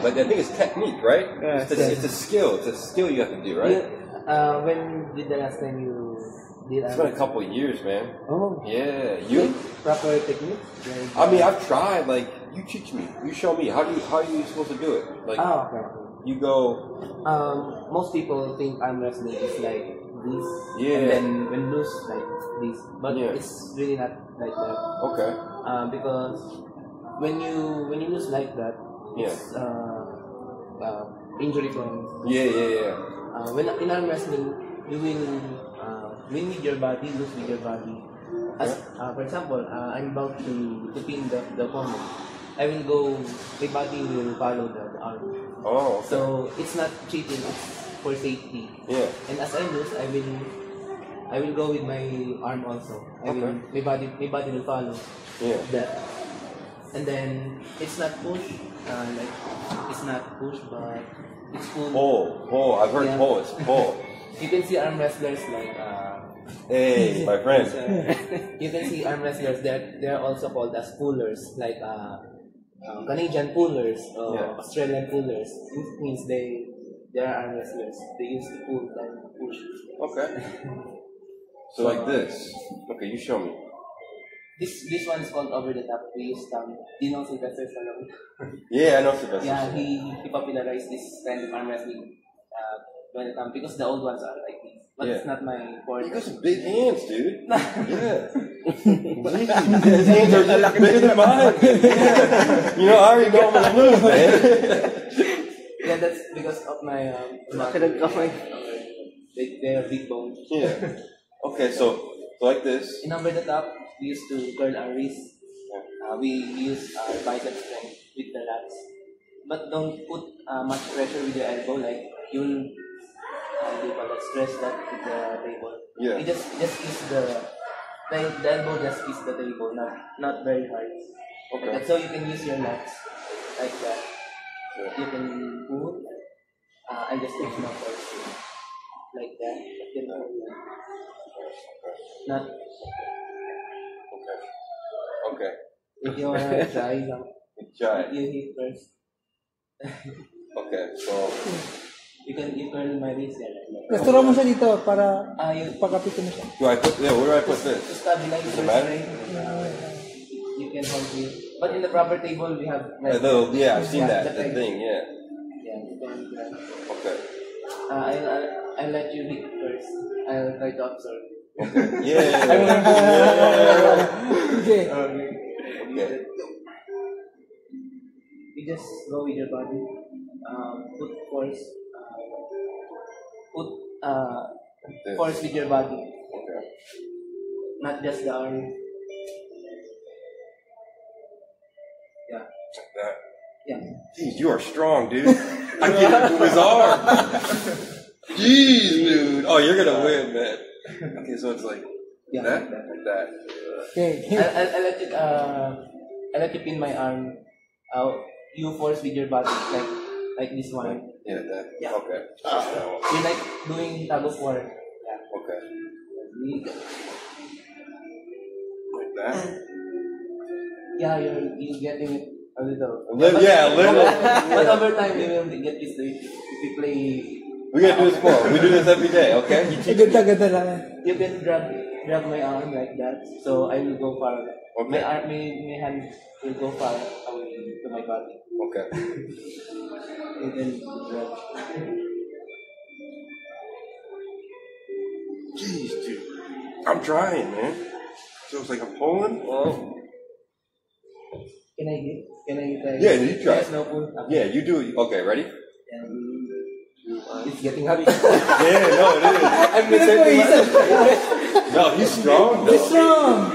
Like I think it's technique, right? Yeah, It's a skill. It's a skill you have to do, right? When did the last time you did? It's been a couple of years, man. Oh. Yeah, you. Proper technique. I mean, I've tried. Like, you teach me. You show me. How are you supposed to do it? Like, okay. you go. Most people think arm wrestling is like this, Yeah. and then when loose like this, but Yeah. it's really not like that. Okay. Because when you lose like that, Yeah. it's injury prone. Yeah. When in arm wrestling, you will win with your body, lose with your body. As for example, I'm about to pin the opponent. I will go. My body will follow the arm. Oh. Okay. So it's not cheating. It's for safety. Yeah. And as I lose, I will go with my arm also. My body will follow. Yeah. That. And then it's not push. Like it's not push, but it's pull. Pull. I've heard pull. It's pull. You can see arm wrestlers like. Hey, my friend. You can see arm wrestlers. They're also called as pullers, like Canadian pullers or Australian pullers. It means they are arm wrestlers. They used to pull and push. Okay. So like this. Okay, you show me. This one is called over the top. We use do you know Sylvester Stallone? Yeah, I know Sylvester. Yeah, he popularized this kind of arm wrestling because the old ones are like this. But it's not my forte. You got some big hands, dude. Yeah. His hands are bigger than mine. You know, I already know I'm gonna lose, man. Yeah, that's because of my they are big bones. Yeah. Okay, so like this. In over the top, we used to curl our wrist. We use our bicep strength with the lats. But don't put much pressure with your elbow, like you'll stress that with the table. Yeah. You just kiss the elbow, just kiss the table, not very hard. Okay. Like so you can use your lats like that. Yeah. You can move. I just take my force like that. You know, not. Okay. If you wanna try, Try. you hit first. Okay, so. You curl my wrist there. Restore mo siya dito para You pagkapitin mo siya. Where do I put to this? stabilize Does your it matter? strength. You can hold it. But in the proper table, we have like I've seen that. the The thing, yeah. Yeah, you can do that. Okay. I'll let you hit first. I'll try to absorb. Okay. Yeah. Okay. Okay. You just go with your body. Put force. Put force with your body, Okay. not just the arm. Yeah. Like that. Yeah. Jeez, you are strong, dude. I can't even move his arm. Jeez, dude. Oh, you're gonna win, man. Okay, so it's like that, like that. Okay. I'll let you pin my arm. You force with your body like this one. Yeah, that. Yeah. Okay. Just that one. You're like doing tug of war. Yeah. Okay. Like that. Yeah, you're getting it a little. A little. But over time you will get used to it. If you play, We gotta do this more. We do this every day, okay? You teach me. Ganda lang. you can grab my arm like that. So I will go far. Okay. My hand will go far away to my body. Okay. You can grab. Jeez, dude. I'm trying, man. So it's like I'm pulling. Oh. Can I get? Yeah, you try. Yes, no pull. Yeah, you do it. Okay, ready? It's getting heavy. Yeah, no, it is. I'm missing. No, he's strong. He's strong.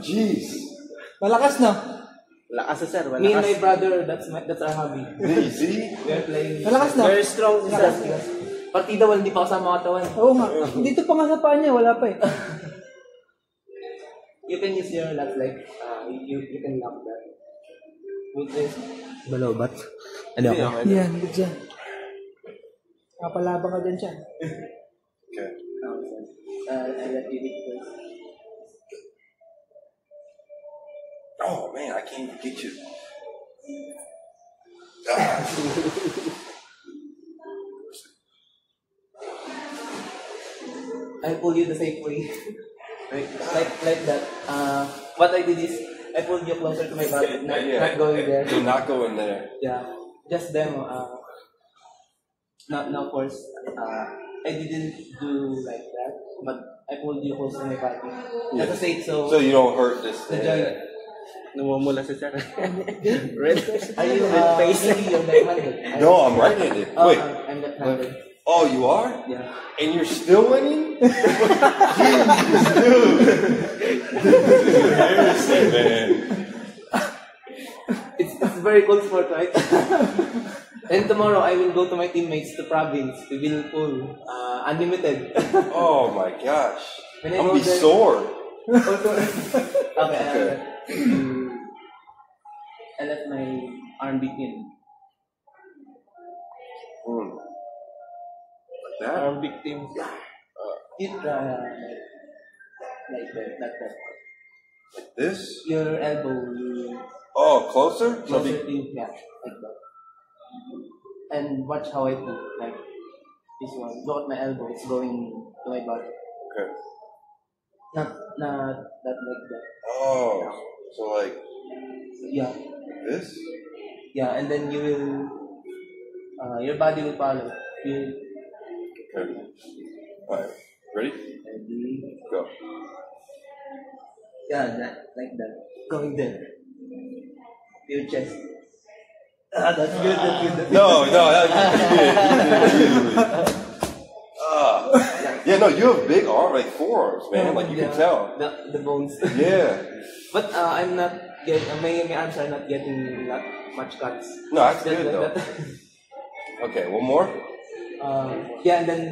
Jeez. Malakas, no? Lakas sir, Me and my brother, that's our hobby. See? We're playing. Malakas, no? Very strong sir. Partida wala hindi pa ako sa mga katawan. Oo nga. Dito pa nga sa paa niya, wala pa eh. You can use your lats like you can lock that. With this. Balobat. Ano ako? Yan, good dyan. Kapalabang ka dyan siya. Okay. I let you hit first. Oh man, I can't even get you. I pull you the same way. like that. What I did is I pulled you closer to my body, not going there. Do not go in there. Yeah, just demo. Not of course. I didn't do like that, but I pulled you close to my body. Yeah. As a state, so you don't hurt this the thing. joint. Namumula si sir. Red. Are you maybe you're left-handed? No, I'm right-handed. Wait. I'm left-handed. Oh, you are? Yeah. And you're still winning? Jeez, dude. This is embarrassing, man. It's very cool sport, right? And tomorrow I will go to my teammates to province. We will pull unlimited. Oh my gosh. When I I'm go gonna be there- sore. Okay. I left my arm between. Like that? Our victim. It like that, like that. Like this? Your elbow, you Oh, closer? So closer to you, yeah, like that. And watch how I pull, like this one. Look at my elbow; it's going to my body. okay. Not that like that. Oh, so like Yeah, this? yeah, and then you will, your body will follow. You Okay. Alright. Ready? ready? Go. Yeah, like that. Going there. Your chest. That's good, that's good. That's No, that you did. Yeah, no, you have big arms, like forearms, man. Like you can tell. The bones. Yeah. But I'm not getting, my arms are not getting much cuts. No, that's Just good like though. that. Okay, one more. Yeah, and then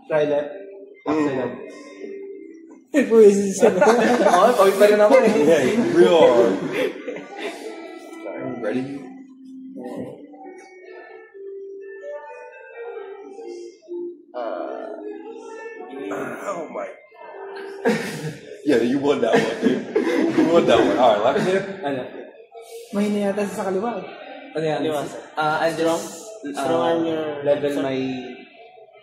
try left. After that. Pwede siya. Oh, pawis pa rin ako eh. Yeah, real hard. Alright, ready? Oh my. Yeah, you won that one, dude. You won that one. Alright, left hip. Ano? Mahina yata sa kaliwa. Ano yan? I'll just Strong arm your- level my,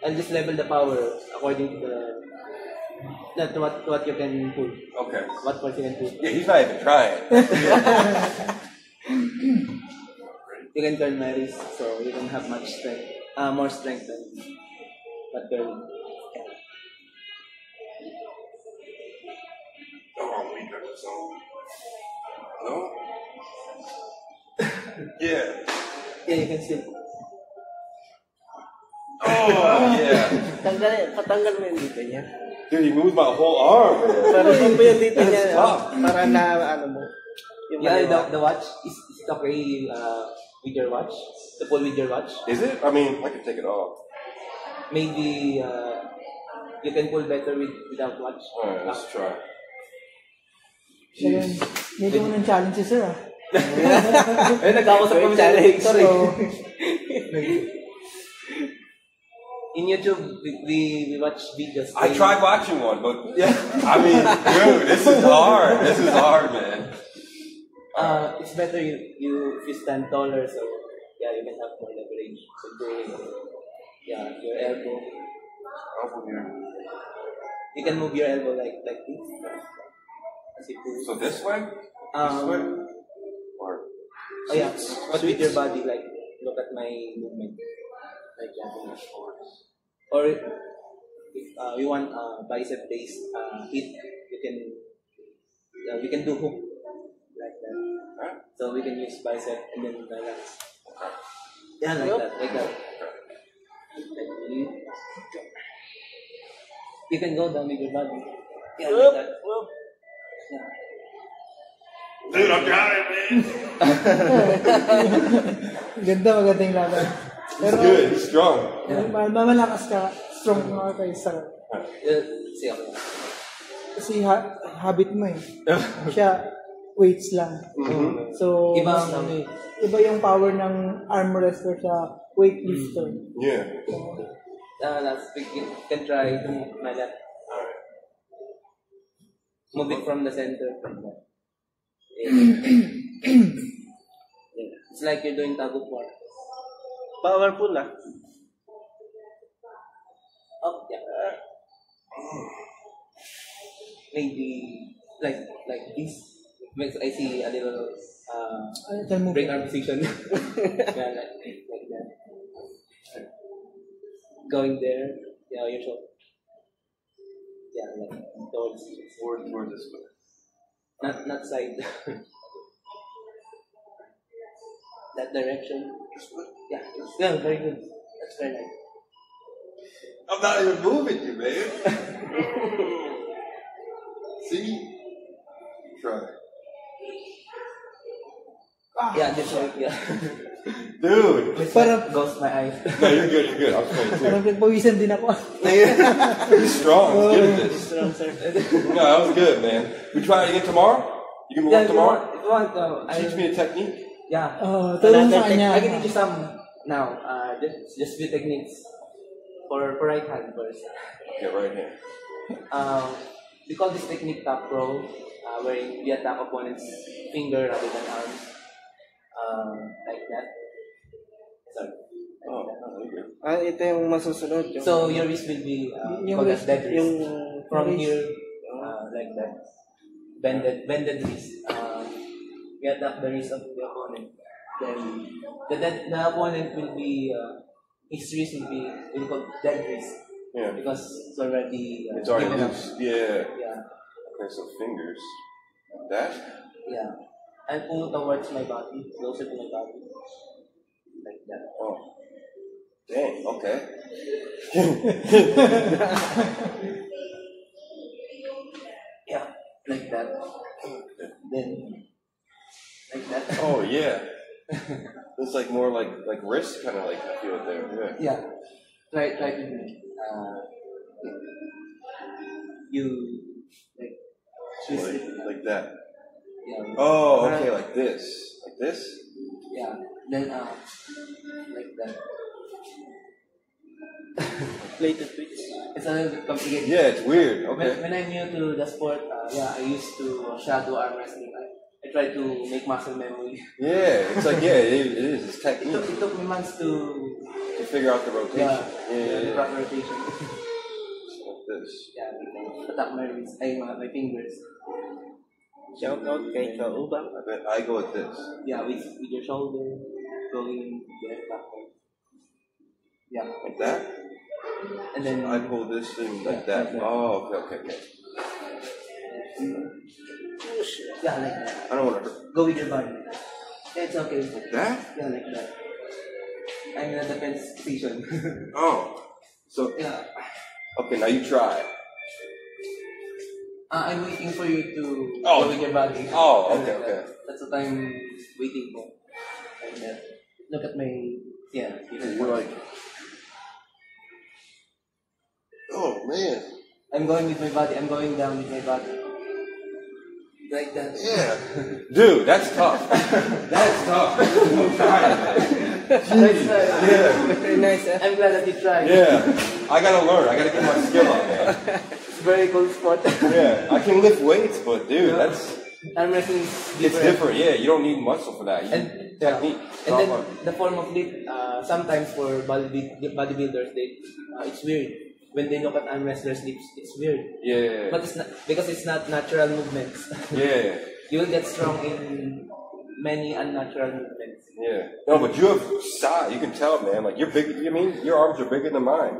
I'll just level the power according to the, not what you can pull. Okay. What force you can pull. Yeah, he's not even trying. You can curl my wrist, so you can have much strength, more strength than that curling. Oh, weaker. So. No? Yeah. Yeah, you can still. Oh, yeah. Patanggal mo yung dito niya. Dude, he moved my whole arm. Para saan po yung dito niya? That's tough. Para na, ano mo. Yung Yeah, maliwa. the watch is it okay with your watch? To pull with your watch? Is it? I mean, I can take it off. Maybe you can pull better without watch. Alright, let's try. Ayun. Medyo mo ng challenge si sir ah. Ayun, nagkakausap kami sa elevator eh. So, In YouTube, we watch videos. I tried watching one, but yeah, I mean, dude, this is hard. This is hard, man. It's better if you stand taller, so yeah, you can have more leverage. So doing, yeah, your elbow. Over here. You can move your elbow like this. As you pull. So this way? This way? Or Oh yeah, but with your body, like look at my movement, like that. Or if you want bicep based hit, you can we can do hook like that. Huh? So we can use bicep and then balance. Yeah, like that, like that. You can go down with your body. Yeah, like that. Yeah. dude, I'm trying, man. maganda yung laban. He's good. He's strong. Mamalakas ka, strong ka kay sir. See ako. Kasi habit mo eh. Siya, weights lang. Mm-hmm. So, Iba mas, ang iba yung power ng arm wrestler sa weightlifter. Yeah. Last week you can try to move my left. Move it from the center. Yeah. It's like you're doing tug of war. Powerful ah. Oh, yeah. Maybe like this. When I see a little Tell mo. break arm position. Yeah, like that. Going there, yeah, your shoulder. Yeah, like towards Toward this way. not side. That direction. Yeah, yeah, very good. That's very nice. I'm not even moving you, man. See? Try. Yeah, this way, yeah. Dude. This Parang- one goes my eyes. No, you're good, you're good. I'm straight too. Parang nagpawisan din ako. He's strong. He's good at this. Strong, sir. No, that was good, man. We try it again tomorrow? You can Yeah, work tomorrow? if you want, Teach me a technique. yeah. Tulong sa kanya. I can teach you some now. Just few techniques for right hand first. Okay, right here. We call this technique top row, wherein we attack opponent's finger rather than arms, like that. Sorry. Oh, no, you're good. Ito yung masusunod. Yung, So your wrist will be Yung called as wrist- dead wrist. yung From wrist. here, like that. Bended wrist. We attack the wrist of the opponent. Then the opponent will be his wrist will be called dead wrist Yeah. because it's already It's already given up. loose. Yeah. Yeah, Okay, so fingers. That? yeah. And pull towards my body, closer to my body, like that. Oh. Dang, okay. Yeah, like that. Then like that. Oh, yeah. It's like more like wrist, kind of like I feel it there. Yeah. Yeah. Try to you like twist it. Like that. Yeah. Oh, okay, like this. Like this? Yeah. Then like that. plated twitch. It's a little bit complicated. Yeah, it's weird. Okay. When I'm new to the sport, I used to shadow arm wrestling. I try to make muscle memory. Yeah, it's like, yeah, it is. It's It technique took me months to figure out the rotation. the Yeah. proper rotation. Like this. Yeah, attack my wrist, my fingers. Shout out kay Kaubang. I bet I go with this. Yeah, with your shoulder going there backward. Yeah, Like that? and then I pull this thing like Yeah, that. like that. Oh, okay. yeah, like that. I don't want to hurt. Go with your body. Yeah, it's okay. Like that? Yeah, like that. I'm in a defense position. Oh. So, Yeah. okay, now you try. I'm waiting for you to Oh. go with your body. Oh, Like okay, that. okay. That's what I'm waiting for. Like that. Look at my You're like, oh, man. I'm going with my body. I'm going down with my body. Like that. Yeah. Dude, that's tough. That's tough. I'm trying, man. That's, Yeah. Very nice ah. I'm glad that you tried. Yeah. I gotta learn. I gotta get my skill up, man. It's very cool sport. Yeah. I can lift weights, but dude, that's Arm wrestling is it's different. Yeah, you don't need muscle for that. You And need technique. And then the form of lift, sometimes for bodybuilders, it's weird. When they look at arm wrestlers' lips, it's weird. Yeah. But it's not because it's not natural movements. Yeah. You will get strong in many unnatural movements. Yeah. No, but you have size. You can tell, man. Like you're big. I mean, your arms are bigger than mine.